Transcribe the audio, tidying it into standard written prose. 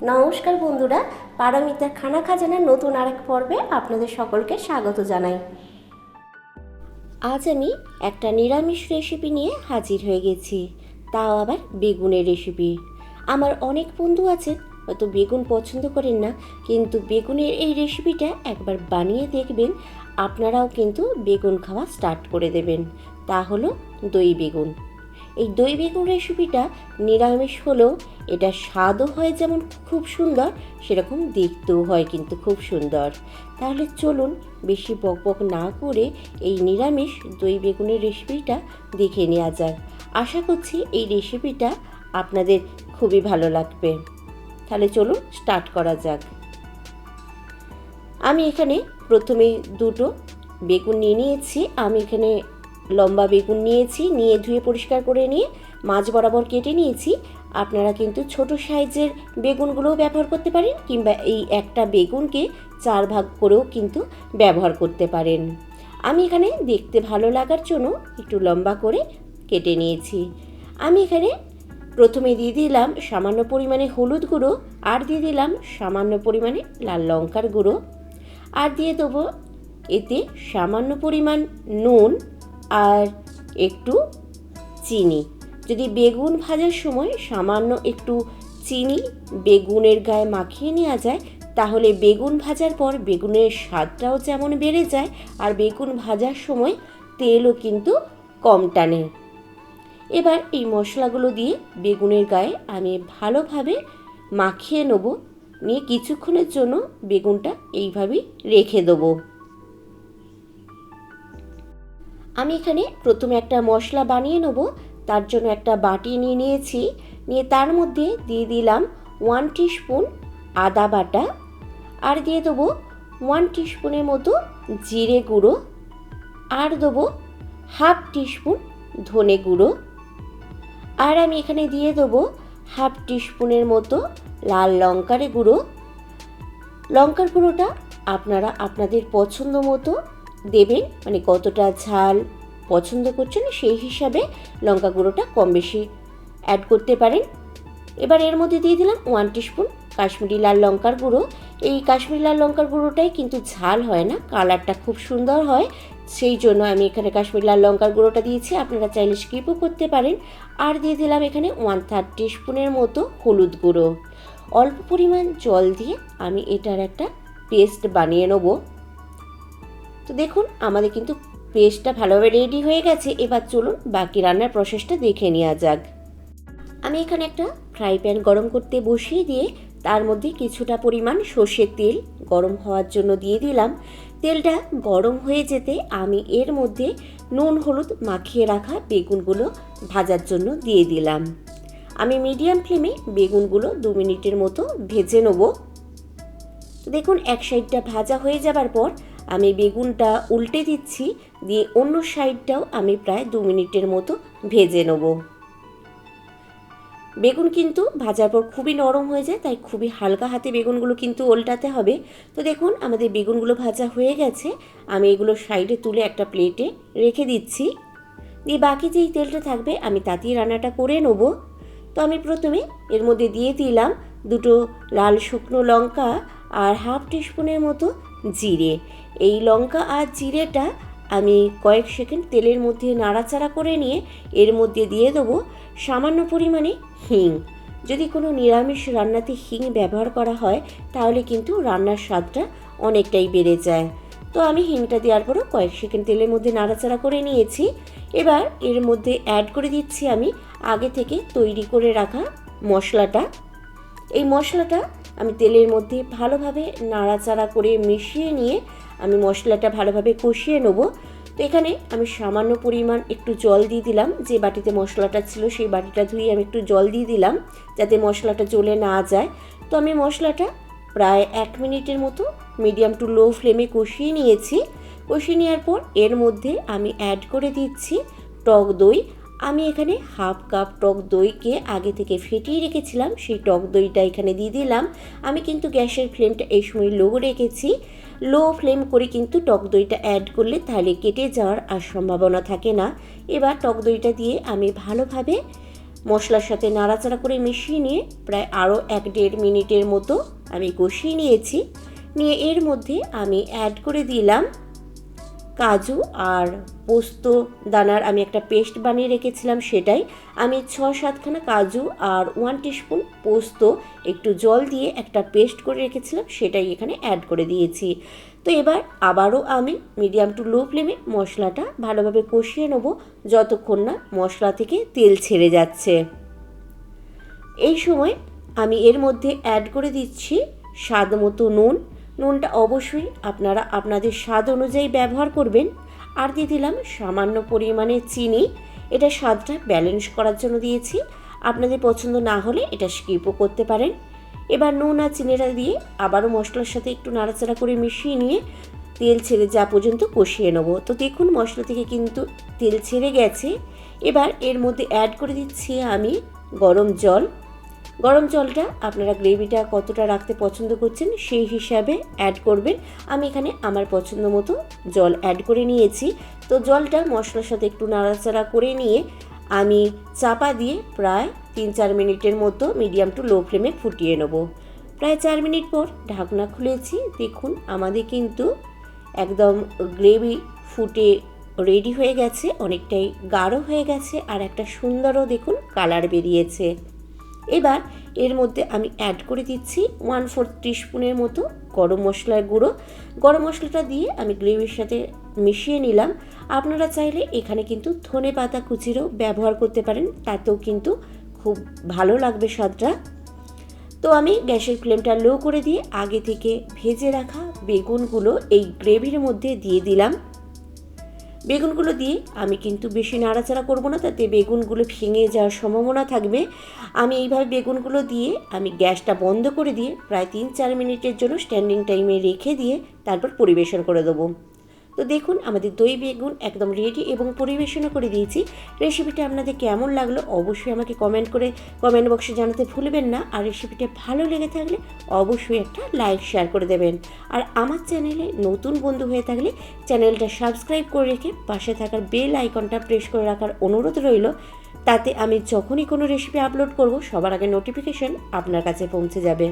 নমস্কার বন্ধুরা, পারমিতার খানা খাজানার নতুন আরেক পর্বে আপনাদের সকলকে স্বাগত জানাই। আজ আমি একটা নিরামিষ রেসিপি নিয়ে হাজির হয়ে গেছি, তাও আবার বেগুনের রেসিপি। আমার অনেক বন্ধু আছেন হয়তো বেগুন পছন্দ করেন না, কিন্তু বেগুনের এই রেসিপিটা একবার বানিয়ে দেখবেন, আপনারাও কিন্তু বেগুন খাওয়া স্টার্ট করে দেবেন। তা হলো দই বেগুন। এই দই বেগুন রেসিপিটা নিরামিষ হলেও এটা স্বাদও হয় যেমন খুব সুন্দর, সেরকম দেখতেও হয় কিন্তু খুব সুন্দর। তাহলে চলুন বেশি বকবক না করে এই নিরামিষ দই বেগুনের রেসিপিটা দেখে নেওয়া যাক। আশা করছি এই রেসিপিটা আপনাদের খুবই ভালো লাগবে। তাহলে চলুন স্টার্ট করা যাক। আমি এখানে প্রথমে দুটো বেগুন নিয়েছি। আমি এখানে লম্বা বেগুন নিয়ে ধুয়ে পরিষ্কার করে নিয়ে মাঝ বরাবর কেটে নিয়েছি। আপনারা কিন্তু ছোট সাইজের বেগুনগুলোও ব্যবহার করতে পারেন, কিংবা এই একটা বেগুনকে 4 ভাগ করেও কিন্তু ব্যবহার করতে পারেন। আমি এখানে দেখতে ভালো লাগার জন্য একটু লম্বা করে কেটে নিয়েছি। আমি এখানে প্রথমে দিয়ে দিলাম সামান্য পরিমাণে হলুদ গুঁড়ো, আর দিয়ে দিলাম সামান্য পরিমাণে লাল লঙ্কার গুঁড়ো, আর দিয়ে দেবো এতে সামান্য পরিমাণ নুন আর একটু চিনি। যদি বেগুন ভাজার সময় সামান্য একটু চিনি বেগুনের গায়ে মাখিয়ে নেওয়া যায়, তাহলে বেগুন ভাজার পর বেগুনের স্বাদটাও যেমন বেড়ে যায়, আর বেগুন ভাজার সময় তেলও কিন্তু কম টানে। এবার এই মশলাগুলো দিয়ে বেগুনের গায়ে আমি ভালোভাবে মাখিয়ে নেব। নিয়ে কিছুক্ষণের জন্য বেগুনটা এইভাবেই রেখে দেবো। আমি এখানে প্রথমে একটা মশলা বানিয়ে নেব। তার জন্য একটা বাটি নিয়েছি। নিয়ে তার মধ্যে দিয়ে দিলাম 1 টিস্পুন আদা বাটা, আর দিয়ে দেবো 1 টিস্পুনের মতো জিরে গুঁড়ো, আর দেবো 1/2 টিস্পুন ধনে গুঁড়ো, আর আমি এখানে দিয়ে দেবো 1/2 টিস্পুনের মতো লাল লঙ্কার গুঁড়ো। লঙ্কার গুঁড়োটা আপনারা আপনাদের পছন্দ মতো দেবেন, মানে কতটা ঝাল পছন্দ করছেন সেই হিসাবে লঙ্কা গুঁড়োটা কম বেশি অ্যাড করতে পারেন। এবার এর মধ্যে দিয়ে দিলাম 1 টিস্পুন কাশ্মীরি লাল লঙ্কার গুঁড়ো। এই কাশ্মীরি লাল লঙ্কার গুঁড়োটাই কিন্তু ঝাল হয় না, কালারটা খুব সুন্দর হয়, সেই জন্য আমি এখানে কাশ্মীরি লাল লঙ্কার গুঁড়োটা দিয়েছি। আপনারা চাইলে স্কিপও করতে পারেন। আর দিয়ে দিলাম এখানে 1/3 টিস্পুনের মতো হলুদ গুঁড়ো। অল্প পরিমাণ জল দিয়ে আমি এটার একটা পেস্ট বানিয়ে নেব। তো দেখুন আমাদের কিন্তু পেস্টটা ভালোভাবে রেডি হয়ে গেছে। এবার চলুন বাকি রান্নার প্রসেসটা দেখে নেওয়া যাক। আমি এখানে একটা ফ্রাই প্যান গরম করতে বসিয়ে দিয়ে তার মধ্যে কিছুটা পরিমাণ সর্ষের তেল গরম হওয়ার জন্য দিয়ে দিলাম। তেলটা গরম হয়ে যেতে আমি এর মধ্যে নুন হলুদ মাখিয়ে রাখা বেগুনগুলো ভাজার জন্য দিয়ে দিলাম। আমি মিডিয়াম ফ্লেমে বেগুনগুলো 2 মিনিটের মতো ভেজে নেব। দেখুন এক সাইডটা ভাজা হয়ে যাবার পর আমি বেগুনটা উল্টে দিচ্ছি, দিয়ে অন্য সাইডটাও আমি প্রায় 2 মিনিটের মতো ভেজে নেব। বেগুন কিন্তু ভাজার পর খুবই নরম হয়ে যায়, তাই খুবই হালকা হাতে বেগুনগুলো কিন্তু উল্টাতে হবে। তো দেখুন আমাদের বেগুনগুলো ভাজা হয়ে গেছে। আমি এগুলো সাইডে তুলে একটা প্লেটে রেখে দিচ্ছি। দিয়ে বাকি যেই তেলটা থাকবে আমি তাতেই রান্নাটা করে নেব। তো আমি প্রথমে এর মধ্যে দিয়ে দিলাম 2 লাল শুকনো লঙ্কা আর 1/2 টিস্পুনের মতো জিরে। এই লঙ্কা আর জিরেটা আমি কয়েক সেকেন্ড তেলের মধ্যে নাড়াচাড়া করে নিয়ে এর মধ্যে দিয়ে দেবো সামান্য পরিমাণে হিং। যদি কোনো নিরামিষ রান্নাতে হিং ব্যবহার করা হয় তাহলে কিন্তু রান্নার স্বাদটা অনেকটাই বেড়ে যায়। তো আমি হিংটা দেওয়ার পরও কয়েক সেকেন্ড তেলের মধ্যে নাড়াচাড়া করে নিয়েছি। এবার এর মধ্যে অ্যাড করে দিচ্ছি আমি আগে থেকে তৈরি করে রাখা মশলাটা। এই মশলাটা আমি তেলের মধ্যে ভালোভাবে নাড়াচাড়া করে মিশিয়ে নিয়ে আমি মশলাটা ভালোভাবে কষিয়ে নেব। তো এখানে আমি সামান্য পরিমাণ একটু জল দিয়ে দিলাম। যে বাটিতে মশলাটা ছিল সেই বাটিটা ধুয়ে আমি একটু জল দিয়ে দিলাম যাতে মশলাটা জ্বলে না যায়। তো আমি মশলাটা প্রায় 1 মিনিটের মতো মিডিয়াম টু লো ফ্লেমে কষিয়ে নিয়েছি। কষিয়ে নেওয়ার পর এর মধ্যে আমি অ্যাড করে দিচ্ছি টক দই। আমি এখানে 1/2 কাপ টক দইকে আগে থেকে ফেটিয়ে রেখেছিলাম, সেই টক দইটা এখানে দিয়ে দিলাম। আমি কিন্তু গ্যাসের ফ্লেমটা এই সময় লো রেখেছি। লো ফ্লেম করে কিন্তু টক দইটা অ্যাড করলে তাহলে কেটে যাওয়ার আর সম্ভাবনা থাকে না। এবার টক দইটা দিয়ে আমি ভালোভাবে মশলার সাথে নাড়াচাড়া করে মিশিয়ে নিয়ে প্রায় আরও 1-1.5 মিনিটের মতো আমি কষিয়ে নিয়েছি। নিয়ে এর মধ্যে আমি অ্যাড করে দিলাম কাজু আর পোস্ত দানার আমি একটা পেস্ট বানিয়ে রেখেছিলাম, সেটাই আমি 6-7খানা কাজু আর 1 টিস্পুন পোস্ত একটু জল দিয়ে একটা পেস্ট করে রেখেছিলাম, সেটাই এখানে অ্যাড করে দিয়েছি। তো এবার আবারও আমি মিডিয়াম টু লো ফ্লেমে মশলাটা ভালোভাবে কষিয়ে নেব যতক্ষণ না মশলা থেকে তেল ছেড়ে যাচ্ছে। এই সময় আমি এর মধ্যে অ্যাড করে দিচ্ছি স্বাদ মতো নুন। নুনটা অবশ্যই আপনারা আপনাদের স্বাদ অনুযায়ী ব্যবহার করবেন। আর দিয়ে দিলাম সামান্য পরিমাণে চিনি, এটা স্বাদটা ব্যালেন্স করার জন্য দিয়েছি, আপনাদের পছন্দ না হলে এটা স্কিপও করতে পারেন। এবার নুন আর চিনিটা দিয়ে আবারও মশলার সাথে একটু নাড়াচাড়া করে মিশিয়ে নিয়ে তেল ছেড়ে যাওয়া পর্যন্ত কষিয়ে নেব। তো দেখুন মশলা থেকে কিন্তু তেল ছেড়ে গেছে। এবার এর মধ্যে অ্যাড করে দিচ্ছি আমি গরম জল। গরম জলটা আপনারা গ্রেভিটা কতটা রাখতে পছন্দ করছেন সেই হিসাবে অ্যাড করবেন। আমি এখানে আমার পছন্দ মতো জল অ্যাড করে নিয়েছি। তো জলটা মশলার সাথে একটু নাড়াচাড়া করে নিয়ে আমি চাপা দিয়ে প্রায় 3-4 মিনিটের মতো মিডিয়াম টু লো ফ্লেমে ফুটিয়ে নেব। প্রায় 4 মিনিট পর ঢাকনা খুলেছি। দেখুন আমাদের কিন্তু একদম গ্রেভি ফুটে রেডি হয়ে গেছে, অনেকটাই গাঢ় হয়ে গেছে আর একটা সুন্দরও দেখুন কালার বেরিয়েছে। এবার এর মধ্যে আমি অ্যাড করে দিচ্ছি 1/4 টিস্পুনের মতো গরম মশলার গুঁড়ো। গরম মশলাটা দিয়ে আমি গ্রেভির সাথে মিশিয়ে নিলাম। আপনারা চাইলে এখানে কিন্তু ধনে পাতা কুচিরও ব্যবহার করতে পারেন, তাতেও কিন্তু খুব ভালো লাগবে স্বাদটা। তো আমি গ্যাসের ফ্লেমটা লো করে দিয়ে আগে থেকে ভেজে রাখা বেগুনগুলো এই গ্রেভির মধ্যে দিয়ে দিলাম। বেগুনগুলো দিয়ে আমি কিন্তু বেশি নাড়াচাড়া করব না, তাতে বেগুনগুলো ভেঙে যাওয়ার সম্ভাবনা থাকবে। আমি এইভাবে বেগুনগুলো দিয়ে আমি গ্যাসটা বন্ধ করে দিয়ে প্রায় 3-4 মিনিটের জন্য স্ট্যান্ডিং টাইমে রেখে দিয়ে তারপর পরিবেশন করে দেবো। তো দেখুন আমাদের দই বেগুন একদম রেডি এবং পরিবেশনও করে দিয়েছি। রেসিপিটা আপনাদের কেমন লাগলো অবশ্যই আমাকে কমেন্ট বক্সে জানাতে ভুলবেন না। আর রেসিপিটা ভালো লেগে থাকলে অবশ্যই একটা লাইক শেয়ার করে দেবেন। আর আমার চ্যানেলে নতুন বন্ধু হয়ে থাকলে চ্যানেলটা সাবস্ক্রাইব করে রেখে পাশে থাকার বেল আইকনটা প্রেস করে রাখার অনুরোধ রইল, তাতে আমি যখনই কোনো রেসিপি আপলোড করব সবার আগে নোটিফিকেশন আপনার কাছে পৌঁছে যাবে।